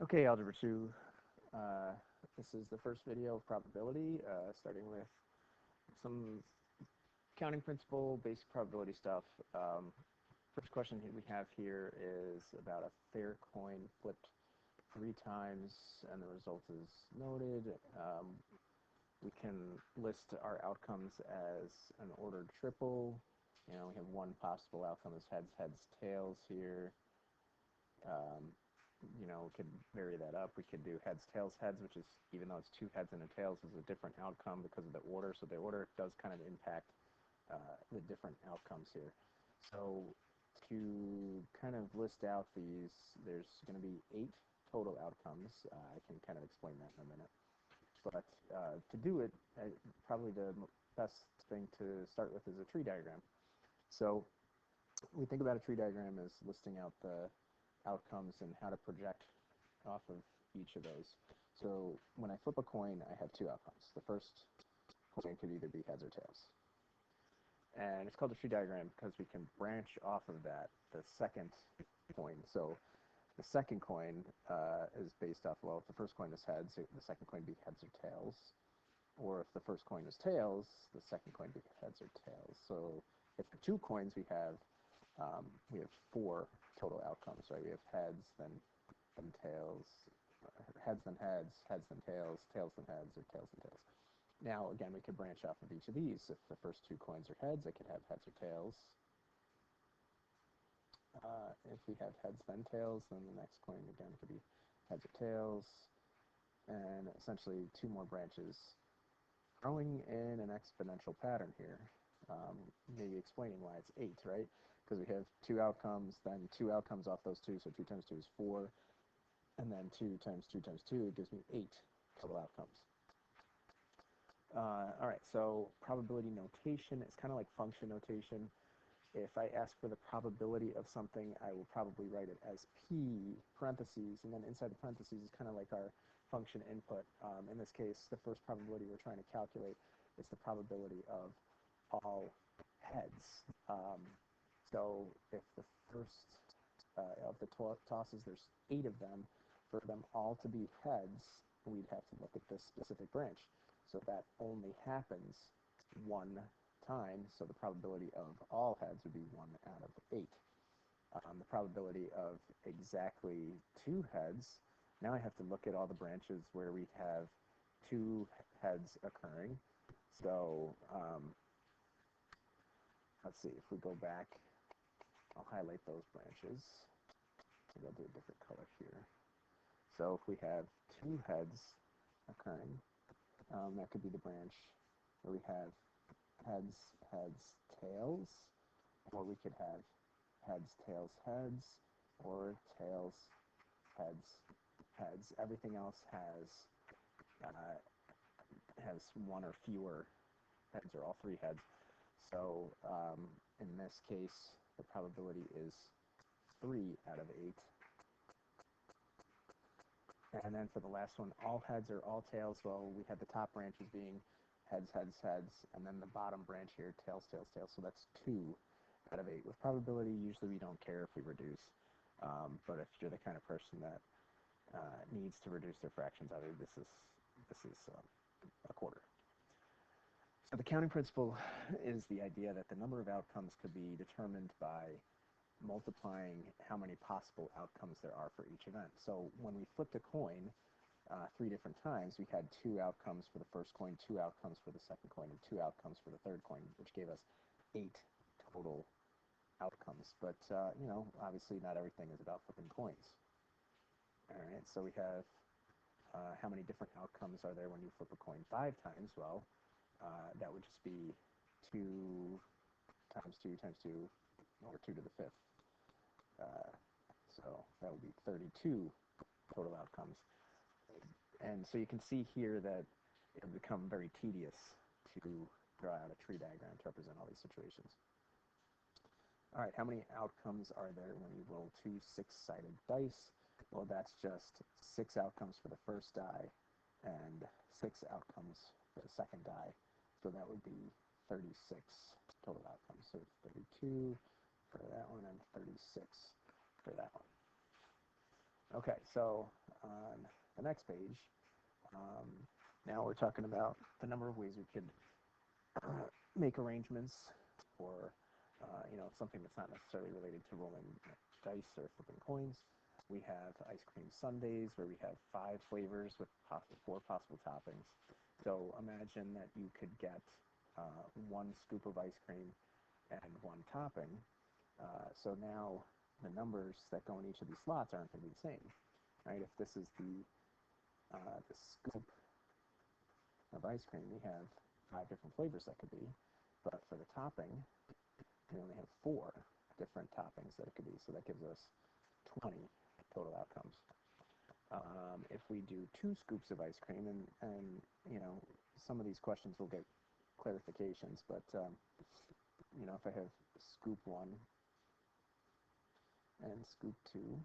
Okay, Algebra 2. This is the first video of probability, starting with some counting principle, basic probability stuff. First question we have here is about a fair coin flipped 3 times, and the result is noted. We can list our outcomes as an ordered triple. We have one possible outcome as heads, heads, tails here. We could vary that up. We could do heads, tails, heads, which is, even though it's 2 heads and a tails, is a different outcome because of the order. So the order does kind of impact the different outcomes here. So to kind of list out these, there's going to be 8 total outcomes. I can kind of explain that in a minute. But to do it, probably the best thing to start with is a tree diagram. So we think about a tree diagram as listing out the outcomes and how to project off of each of those. So when I flip a coin, I have 2 outcomes. The first coin could either be heads or tails. And it's called a tree diagram because we can branch off of that, the second coin. So the second coin is based off, well, if the first coin is heads, the second coin be heads or tails. Or if the first coin is tails, the second coin be heads or tails. So if the 2 coins we have 4 total outcomes, right? We have heads, then tails, heads, then heads, heads, then tails, tails, then heads, or tails, then tails. Now, again, we could branch off of each of these. If the first 2 coins are heads, I could have heads or tails. If we have heads, then tails, then the next coin, again, could be heads or tails. And essentially 2 more branches, growing in an exponential pattern here. Maybe explaining why it's 8, right? Because we have 2 outcomes, then 2 outcomes off those 2, so 2 times 2 is 4, and then 2 times 2 times 2 gives me 8 total outcomes. All right, so probability notation is kind of like function notation. If I ask for the probability of something, I will probably write it as P parentheses, and then inside the parentheses is kind of like our function input. In this case, the first probability we're trying to calculate is the probability of all heads. So if the first of the tosses, there's 8 of them, for them all to be heads, we'd have to look at this specific branch. So that only happens 1 time, so the probability of all heads would be 1 out of 8. The probability of exactly 2 heads, now I have to look at all the branches where we have 2 heads occurring. So let's see, if we go back, I'll highlight those branches. Maybe I'll do a different color here. So if we have 2 heads occurring, that could be the branch where we have heads, heads, tails, or we could have heads, tails, heads, or tails, heads, heads. Everything else has 1 or fewer heads, or all 3 heads. So in this case, the probability is 3 out of 8. And then for the last one, all heads or all tails, well, we had the top branches being heads, heads, heads, and then the bottom branch here, tails, tails, tails. So that's 2 out of 8. With probability, usually we don't care if we reduce. But if you're the kind of person that needs to reduce their fractions, this is a quarter. So the counting principle is the idea that the number of outcomes could be determined by multiplying how many possible outcomes there are for each event. So when we flipped a coin 3 different times, we had 2 outcomes for the first coin, 2 outcomes for the second coin, and 2 outcomes for the third coin, which gave us 8 total outcomes. But, obviously not everything is about flipping coins. All right, so we have how many different outcomes are there when you flip a coin 5 times? Well, that would just be 2 times 2 times 2, or 2 to the 5th. So that would be 32 total outcomes. And so you can see here that it will become very tedious to draw out a tree diagram to represent all these situations. All right, how many outcomes are there when you roll 2 6-sided dice? Well, that's just 6 outcomes for the first die and 6 outcomes for the second die. So that would be 36 total outcomes. So it's 32 for that one and 36 for that one. Okay, so on the next page, um, now we're talking about the number of ways we could make arrangements for, something that's not necessarily related to rolling dice or flipping coins. We have ice cream sundaes where we have 5 flavors with 4 possible toppings. So imagine that you could get 1 scoop of ice cream and 1 topping. So now the numbers that go in each of these slots aren't going to be the same, right? If this is the scoop of ice cream, we have 5 different flavors that could be, but for the topping, we only have 4 different toppings that it could be, so that gives us 20 total outcomes. If we do 2 scoops of ice cream, and some of these questions will get clarifications, but if I have scoop 1 and scoop 2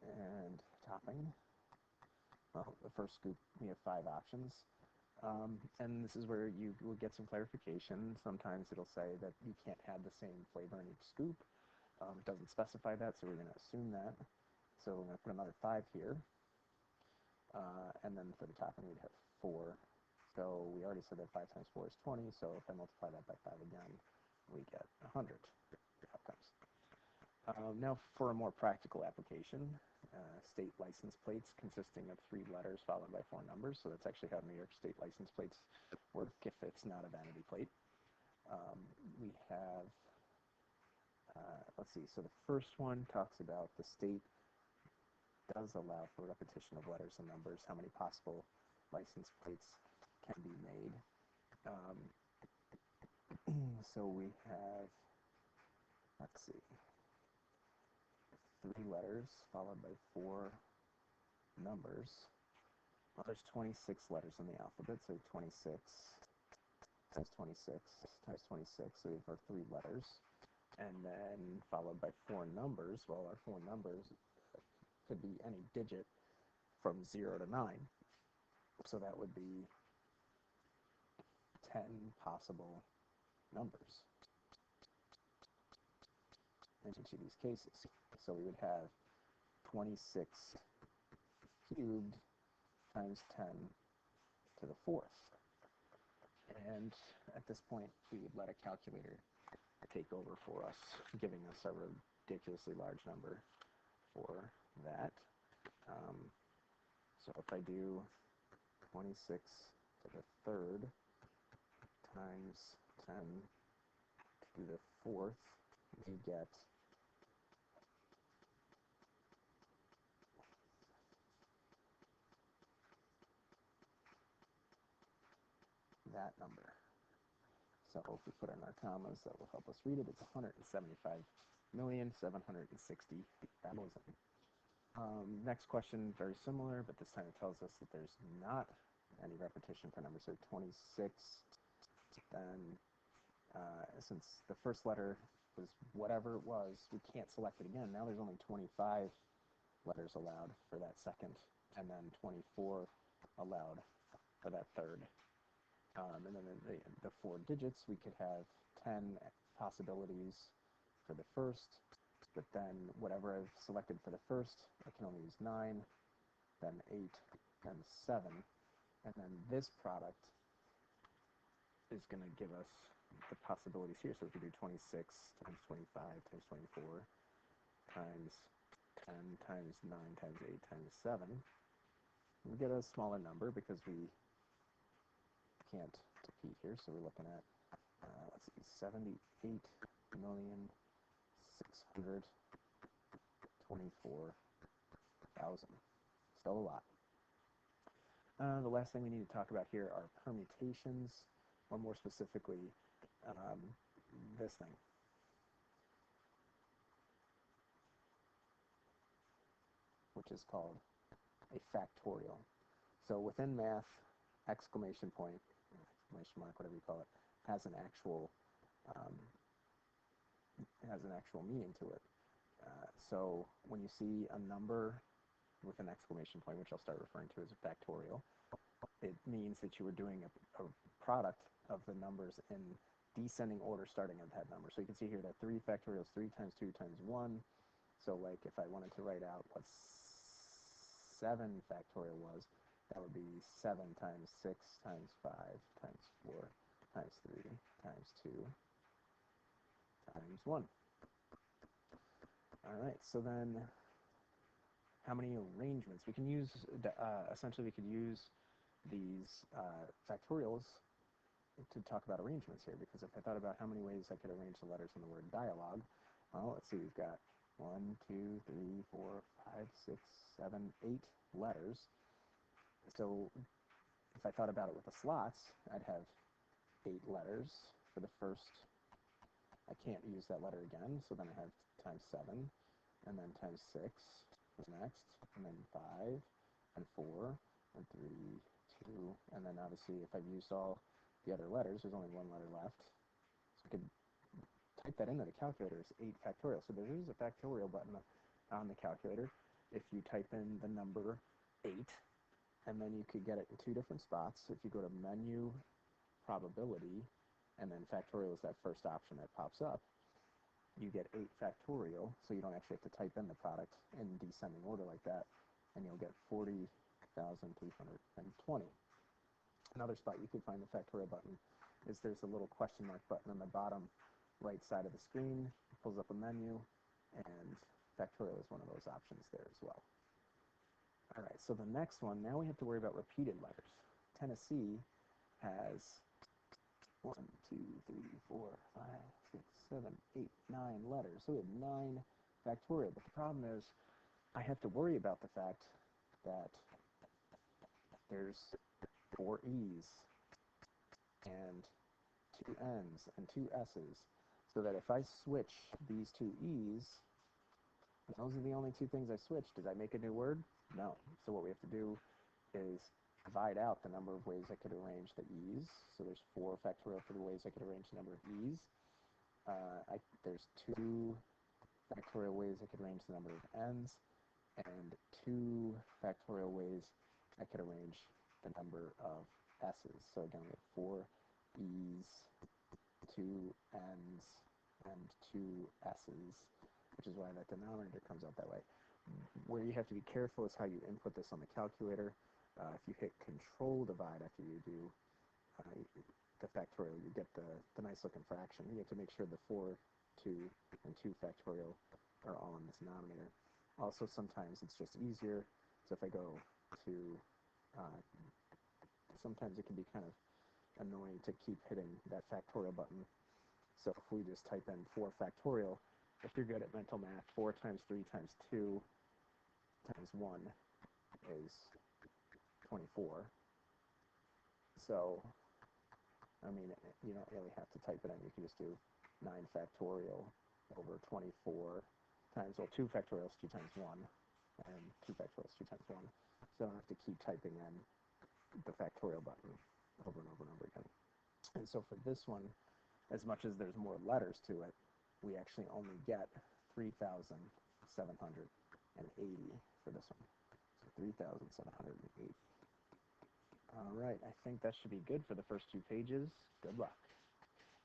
and topping, well, the first scoop, we have 5 options. And this is where you will get some clarification. Sometimes it'll say that you can't have the same flavor in each scoop. It doesn't specify that, so we're going to assume that. So we're going to put another 5 here. And then for the topping, we'd have 4. So we already said that 5 times 4 is 20, so if I multiply that by 5 again, we get 100 outcomes. Now for a more practical application, state license plates consisting of 3 letters followed by 4 numbers. So that's actually how New York State license plates work if it's not a vanity plate. We have, let's see, so the first one talks about the state does allow for repetition of letters and numbers, how many possible license plates can be made. So we have, let's see, 3 letters followed by 4 numbers. Well, there's 26 letters in the alphabet, so 26 times 26 times 26, so we have our 3 letters. And then followed by 4 numbers. Well, our 4 numbers could be any digit from 0 to 9. So that would be 10 possible numbers in each of these cases. So we would have 26 cubed times 10 to the 4th. And at this point, we would let a calculator take over for us, giving us a ridiculously large number for that. So if I do 26 to the 3rd times 10 to the 4th, we get that number. So if we put in our commas, that will help us read it. It's 175,760,000. Next question, very similar, but this time it tells us that there's not any repetition for numbers. So 26, then since the first letter was whatever it was, we can't select it again. Now there's only 25 letters allowed for that second, and then 24 allowed for that third. And then the 4 digits, we could have 10 possibilities for the first, but then whatever I've selected for the first, I can only use 9, then 8, then 7, and then this product is going to give us the possibilities here. So if we do 26 times 25 times 24 times 10 times 9 times 8 times 7, we get a smaller number because we can't repeat here. So we're looking at, let's see, 78,624,000. Still a lot. The last thing we need to talk about here are permutations, or more specifically, this thing. Which is called a factorial. So within math, exclamation point, exclamation mark, whatever you call it, has an actual meaning to it. So when you see a number with an exclamation point, which I'll start referring to as a factorial, it means that you were doing a product of the numbers in descending order starting at that number. So you can see here that 3 factorial is 3 times 2 times 1. So like if I wanted to write out what 7 factorial was, that would be 7 times 6 times 5 times 4 times 3 times 2 times 1. All right, so then how many arrangements? We can use, essentially we could use these factorials to talk about arrangements here, because if I thought about how many ways I could arrange the letters in the word dialogue, well, let's see, we've got 1, 2, 3, 4, 5, 6, 7, 8 letters. So if I thought about it with the slots, I'd have 8 letters for the first. I can't use that letter again, so then I have times 7, and then times 6 is next, and then 5, and 4, and 3, 2, and then obviously if I've used all the other letters, there's only one letter left. So I could type that into the calculator as 8 factorial. So there is a factorial button on the calculator if you type in the number 8, and then you could get it in 2 different spots. If you go to Menu, Probability, and then Factorial is that first option that pops up, you get 8 factorial, so you don't actually have to type in the product in descending order like that, and you'll get 40,320. Another spot you could find the factorial button is there's a little question mark button on the bottom right side of the screen. It pulls up a menu, and factorial is one of those options there as well. All right, so the next one, now we have to worry about repeated letters. Tennessee has 1, 2, 3, 4, 5, 6, 7, 8, 9 letters. So we have 9 factorial. But the problem is I have to worry about the fact that there's 4 E's and 2 N's and 2 S's. So that if I switch these 2 E's, and those are the only 2 things I switched, did I make a new word? No. So what we have to do is divide out the number of ways I could arrange the E's. So there's 4 factorial for the ways I could arrange the number of E's. There's 2 factorial ways I could arrange the number of N's, and 2 factorial ways I could arrange the number of S's. So again, we have 4 E's, 2 N's, and 2 S's, which is why that denominator comes out that way. Where you have to be careful is how you input this on the calculator. If you hit Control Divide after you do the factorial, you get the nice looking fraction. You have to make sure the 4, 2, and 2 factorial are all in this denominator. Also, sometimes it's just easier. So if I go to, sometimes it can be kind of annoying to keep hitting that factorial button. So if we just type in 4 factorial, if you're good at mental math, 4 times 3 times 2 times 1 is 24. So, I mean, you don't really have to type it in. You can just do 9 factorial over 24 times, well, 2 factorial is 2 times 1, and 2 factorial is 2 times 1. So I don't have to keep typing in the factorial button over and over and over again. And so for this one, as much as there's more letters to it, we actually only get 3,780 for this one. So 3,780. All right, I think that should be good for the first 2 pages. Good luck.